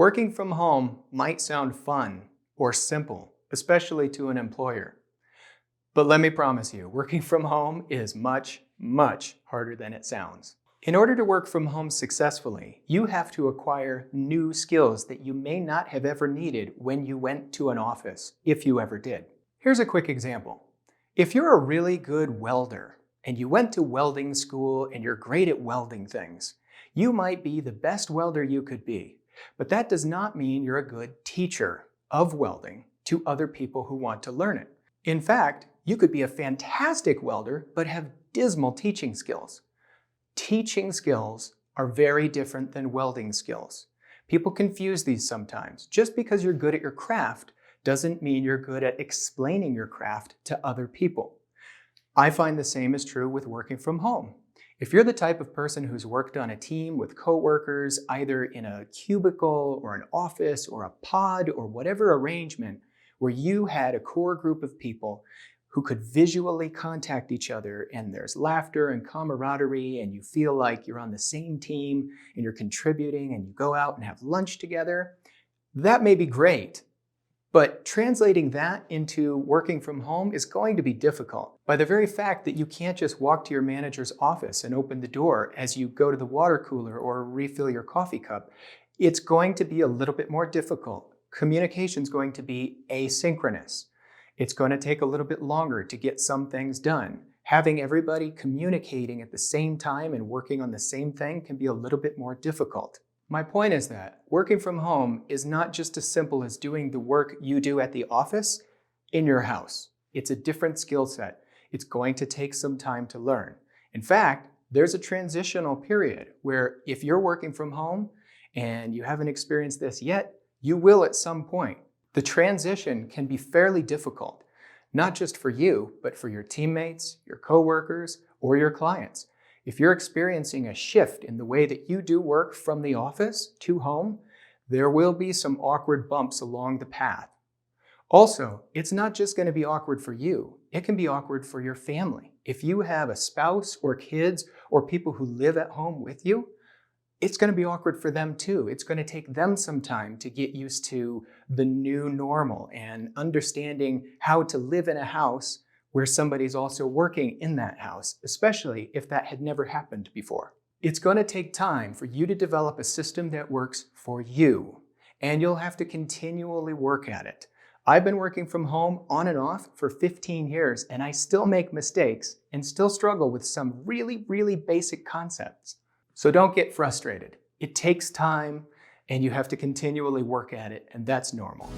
Working from home might sound fun or simple, especially to an employer. But let me promise you, working from home is much, much harder than it sounds. In order to work from home successfully, you have to acquire new skills that you may not have ever needed when you went to an office, if you ever did. Here's a quick example. If you're a really good welder and you went to welding school and you're great at welding things, you might be the best welder you could be. But that does not mean you're a good teacher of welding to other people who want to learn it. In fact, you could be a fantastic welder but have dismal teaching skills. Teaching skills are very different than welding skills. People confuse these sometimes. Just because you're good at your craft doesn't mean you're good at explaining your craft to other people. I find the same is true with working from home. If you're the type of person who's worked on a team with coworkers, either in a cubicle or an office or a pod or whatever arrangement, where you had a core group of people who could visually contact each other and there's laughter and camaraderie and you feel like you're on the same team and you're contributing and you go out and have lunch together, that may be great. But translating that into working from home is going to be difficult by the very fact that you can't just walk to your manager's office and open the door as you go to the water cooler or refill your coffee cup. It's going to be a little bit more difficult. Communication is going to be asynchronous. It's going to take a little bit longer to get some things done. Having everybody communicating at the same time and working on the same thing can be a little bit more difficult. My point is that working from home is not just as simple as doing the work you do at the office in your house. It's a different skill set. It's going to take some time to learn. In fact, there's a transitional period where if you're working from home and you haven't experienced this yet, you will at some point. The transition can be fairly difficult, not just for you, but for your teammates, your coworkers, or your clients. If you're experiencing a shift in the way that you do work from the office to home, there will be some awkward bumps along the path. Also, it's not just going to be awkward for you. It can be awkward for your family. If you have a spouse or kids or people who live at home with you, it's going to be awkward for them too. It's going to take them some time to get used to the new normal and understanding how to live in a house where somebody's also working in that house, especially if that had never happened before. It's going to take time for you to develop a system that works for you, and you'll have to continually work at it. I've been working from home on and off for 15 years, and I still make mistakes and still struggle with some really, really basic concepts. So don't get frustrated. It takes time, and you have to continually work at it, and that's normal.